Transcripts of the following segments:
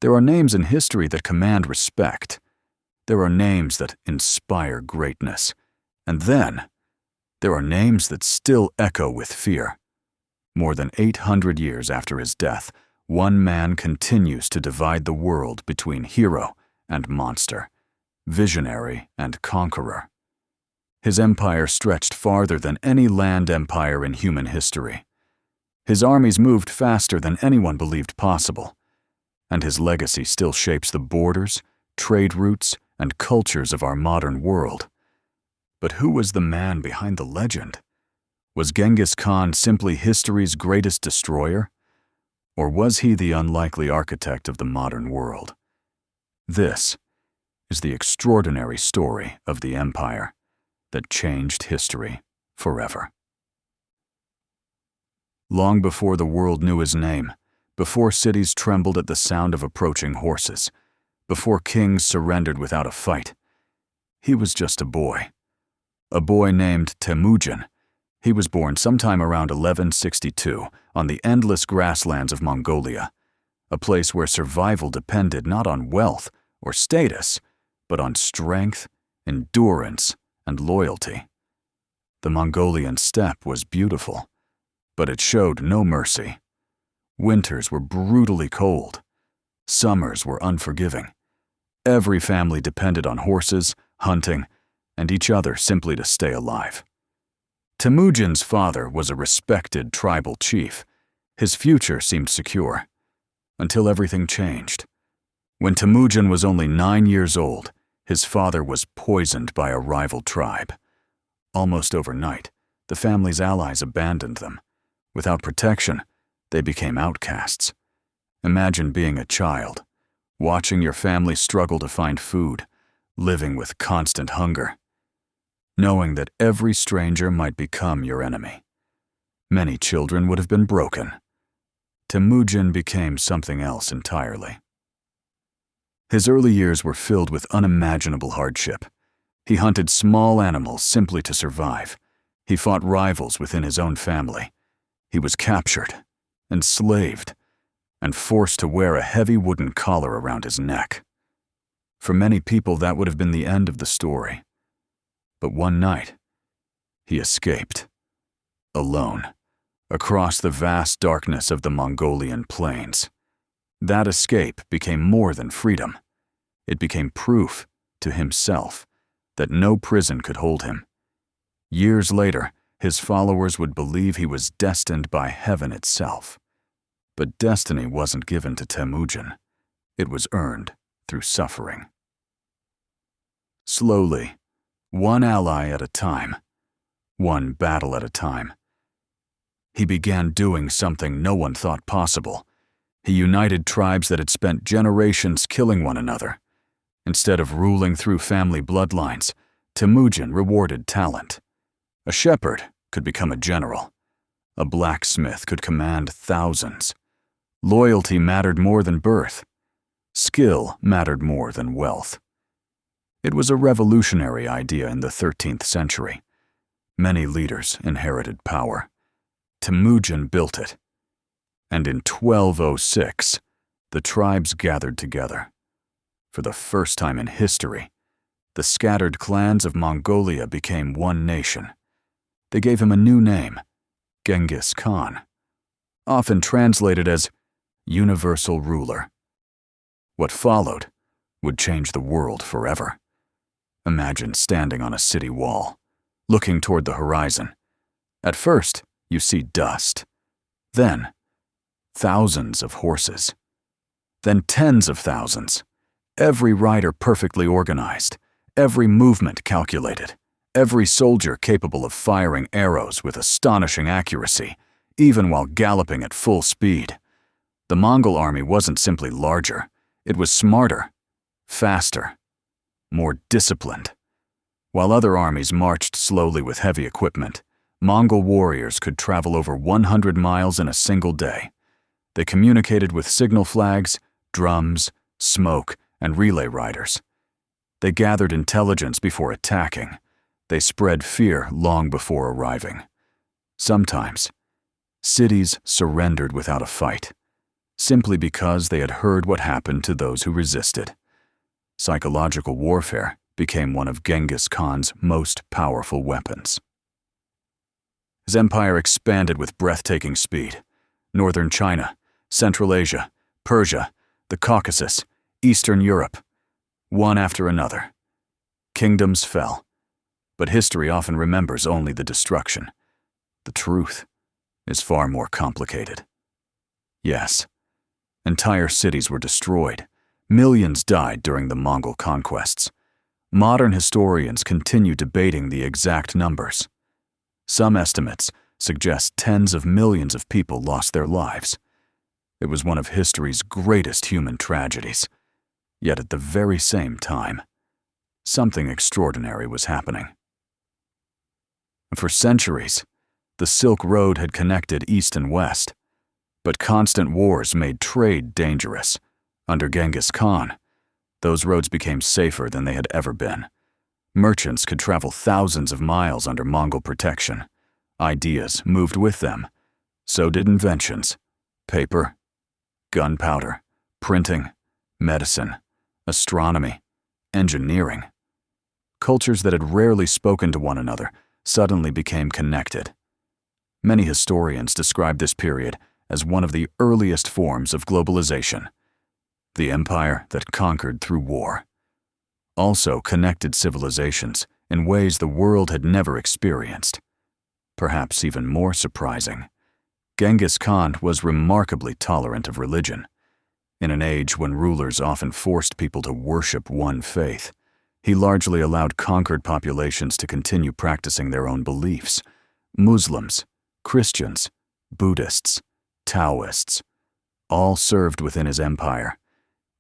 There are names in history that command respect. There are names that inspire greatness. And then, there are names that still echo with fear. More than 800 years after his death, one man continues to divide the world between hero and monster, visionary and conqueror. His empire stretched farther than any land empire in human history. His armies moved faster than anyone believed possible, and his legacy still shapes the borders, trade routes, and cultures of our modern world. But who was the man behind the legend? Was Genghis Khan simply history's greatest destroyer? Or was he the unlikely architect of the modern world? This is the extraordinary story of the empire that changed history forever. Long before the world knew his name, before cities trembled at the sound of approaching horses, before kings surrendered without a fight, he was just a boy named Temujin. He was born sometime around 1162 on the endless grasslands of Mongolia, a place where survival depended not on wealth or status, but on strength, endurance, and loyalty. The Mongolian steppe was beautiful, but it showed no mercy. Winters were brutally cold. Summers were unforgiving. Every family depended on horses, hunting, and each other simply to stay alive. Temujin's father was a respected tribal chief. His future seemed secure, until everything changed. When Temujin was only 9 years old, his father was poisoned by a rival tribe. Almost overnight, the family's allies abandoned them. Without protection, they became outcasts. Imagine being a child, watching your family struggle to find food, living with constant hunger, knowing that every stranger might become your enemy. Many children would have been broken. Temujin became something else entirely. His early years were filled with unimaginable hardship. He hunted small animals simply to survive. He fought rivals within his own family. He was captured, enslaved, and forced to wear a heavy wooden collar around his neck. For many people, that would have been the end of the story. But one night, he escaped, alone, across the vast darkness of the Mongolian plains. That escape became more than freedom. It became proof to himself that no prison could hold him. Years later, his followers would believe he was destined by heaven itself. But destiny wasn't given to Temujin. It was earned through suffering. Slowly, one ally at a time, one battle at a time, he began doing something no one thought possible. He united tribes that had spent generations killing one another. Instead of ruling through family bloodlines, Temujin rewarded talent. A shepherd could become a general. A blacksmith could command thousands. Loyalty mattered more than birth. Skill mattered more than wealth. It was a revolutionary idea in the 13th century. Many leaders inherited power. Temujin built it. And in 1206, the tribes gathered together. For the first time in history, the scattered clans of Mongolia became one nation. They gave him a new name, Genghis Khan, often translated as universal ruler. What followed would change the world forever. Imagine standing on a city wall, looking toward the horizon. At first, you see dust. Then, thousands of horses. Then tens of thousands. Every rider perfectly organized. Every movement calculated. Every soldier capable of firing arrows with astonishing accuracy, even while galloping at full speed. The Mongol army wasn't simply larger. It was smarter, faster, more disciplined. While other armies marched slowly with heavy equipment, Mongol warriors could travel over 100 miles in a single day. They communicated with signal flags, drums, smoke, and relay riders. They gathered intelligence before attacking. They spread fear long before arriving. Sometimes, cities surrendered without a fight. simply because they had heard what happened to those who resisted. Psychological warfare became one of Genghis Khan's most powerful weapons. His empire expanded with breathtaking speed. Northern China, Central Asia, Persia, the Caucasus, Eastern Europe, one after another. Kingdoms fell, but history often remembers only the destruction. The truth is far more complicated. Yes, entire cities were destroyed. Millions died during the Mongol conquests. Modern historians continue debating the exact numbers. Some estimates suggest tens of millions of people lost their lives. It was one of history's greatest human tragedies. Yet at the very same time, something extraordinary was happening. For centuries, the Silk Road had connected East and West, but constant wars made trade dangerous. Under Genghis Khan, those roads became safer than they had ever been. Merchants could travel thousands of miles under Mongol protection. Ideas moved with them. So did inventions: paper, gunpowder, printing, medicine, astronomy, engineering. Cultures that had rarely spoken to one another suddenly became connected. Many historians describe this period as one of the earliest forms of globalization, the empire that conquered through war. Also connected civilizations in ways the world had never experienced. Perhaps even more surprising, Genghis Khan was remarkably tolerant of religion. In an age when rulers often forced people to worship one faith, he largely allowed conquered populations to continue practicing their own beliefs. Muslims, Christians, Buddhists, Taoists, all served within his empire.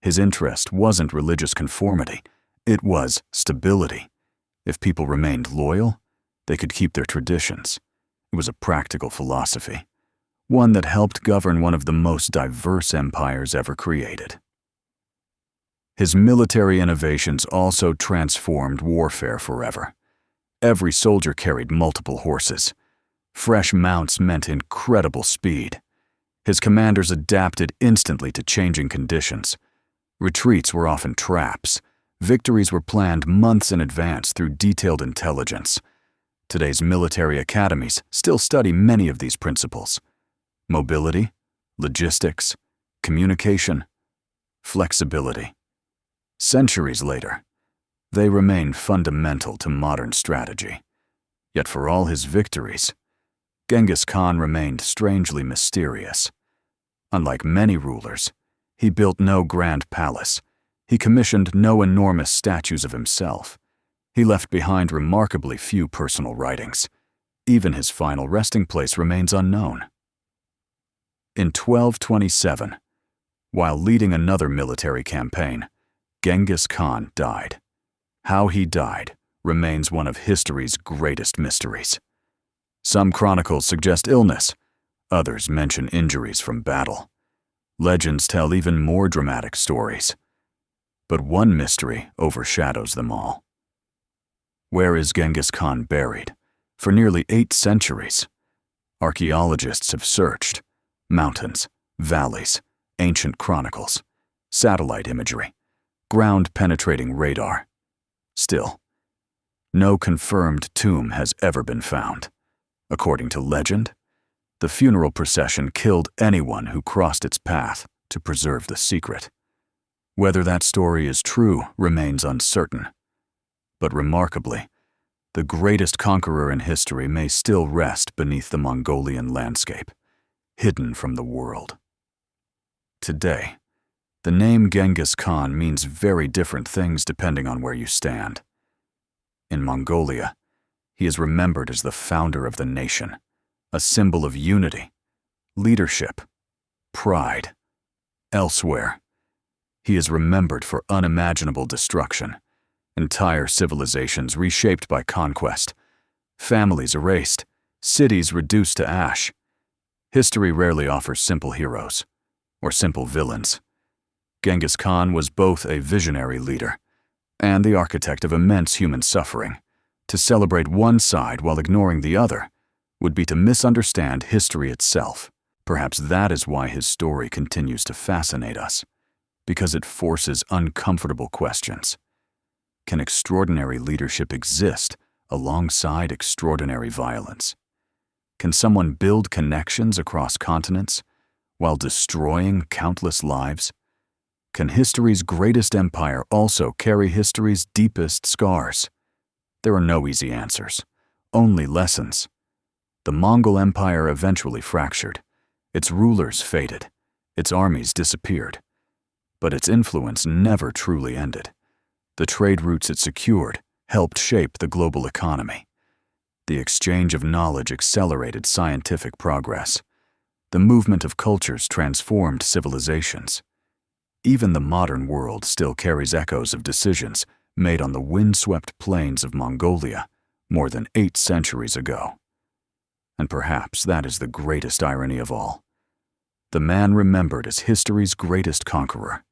His interest wasn't religious conformity, it was stability. If people remained loyal, they could keep their traditions. It was a practical philosophy, one that helped govern one of the most diverse empires ever created. His military innovations also transformed warfare forever. Every soldier carried multiple horses. Fresh mounts meant incredible speed. His commanders adapted instantly to changing conditions. Retreats were often traps. Victories were planned months in advance through detailed intelligence. Today's military academies still study many of these principles: mobility, logistics, communication, flexibility. Centuries later, they remain fundamental to modern strategy. Yet for all his victories, Genghis Khan remained strangely mysterious. Unlike many rulers, he built no grand palace. He commissioned no enormous statues of himself. He left behind remarkably few personal writings. Even his final resting place remains unknown. In 1227, while leading another military campaign, Genghis Khan died. How he died remains one of history's greatest mysteries. Some chronicles suggest illness, others mention injuries from battle. Legends tell even more dramatic stories. But one mystery overshadows them all. Where is Genghis Khan buried? For nearly 8 centuries, archaeologists have searched mountains, valleys, ancient chronicles, satellite imagery, ground-penetrating radar. Still, no confirmed tomb has ever been found. According to legend, the funeral procession killed anyone who crossed its path to preserve the secret. Whether that story is true remains uncertain. But remarkably, the greatest conqueror in history may still rest beneath the Mongolian landscape, hidden from the world. Today, the name Genghis Khan means very different things depending on where you stand. In Mongolia, he is remembered as the founder of the nation, a symbol of unity, leadership, pride. Elsewhere, he is remembered for unimaginable destruction, entire civilizations reshaped by conquest, families erased, cities reduced to ash. History rarely offers simple heroes or simple villains. Genghis Khan was both a visionary leader and the architect of immense human suffering. To celebrate one side while ignoring the other would be to misunderstand history itself. Perhaps that is why his story continues to fascinate us, because it forces uncomfortable questions. Can extraordinary leadership exist alongside extraordinary violence? Can someone build connections across continents while destroying countless lives? Can history's greatest empire also carry history's deepest scars? There are no easy answers, only lessons. The Mongol Empire eventually fractured. Its rulers faded. Its armies disappeared. But its influence never truly ended. The trade routes it secured helped shape the global economy. The exchange of knowledge accelerated scientific progress. The movement of cultures transformed civilizations. Even the modern world still carries echoes of decisions made on the windswept plains of Mongolia more than 8 centuries ago. And perhaps that is the greatest irony of all. The man remembered as history's greatest conqueror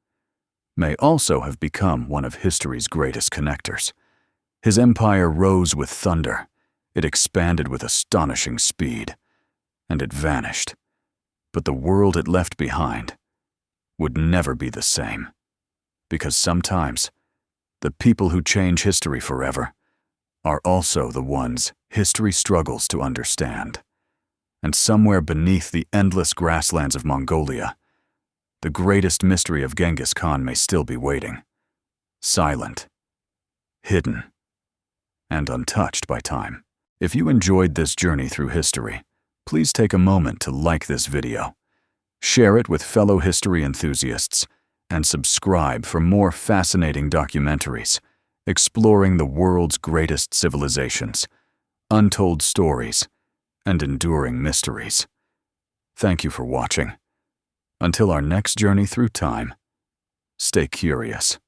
may also have become one of history's greatest connectors. His empire rose with thunder, it expanded with astonishing speed, and it vanished. But the world it left behind would never be the same. Because sometimes, the people who change history forever are also the ones history struggles to understand. And somewhere beneath the endless grasslands of Mongolia, the greatest mystery of Genghis Khan may still be waiting, silent, hidden, and untouched by time. If you enjoyed this journey through history, please take a moment to like this video, share it with fellow history enthusiasts, and subscribe for more fascinating documentaries exploring the world's greatest civilizations, untold stories, and enduring mysteries. Thank you for watching. Until our next journey through time, stay curious.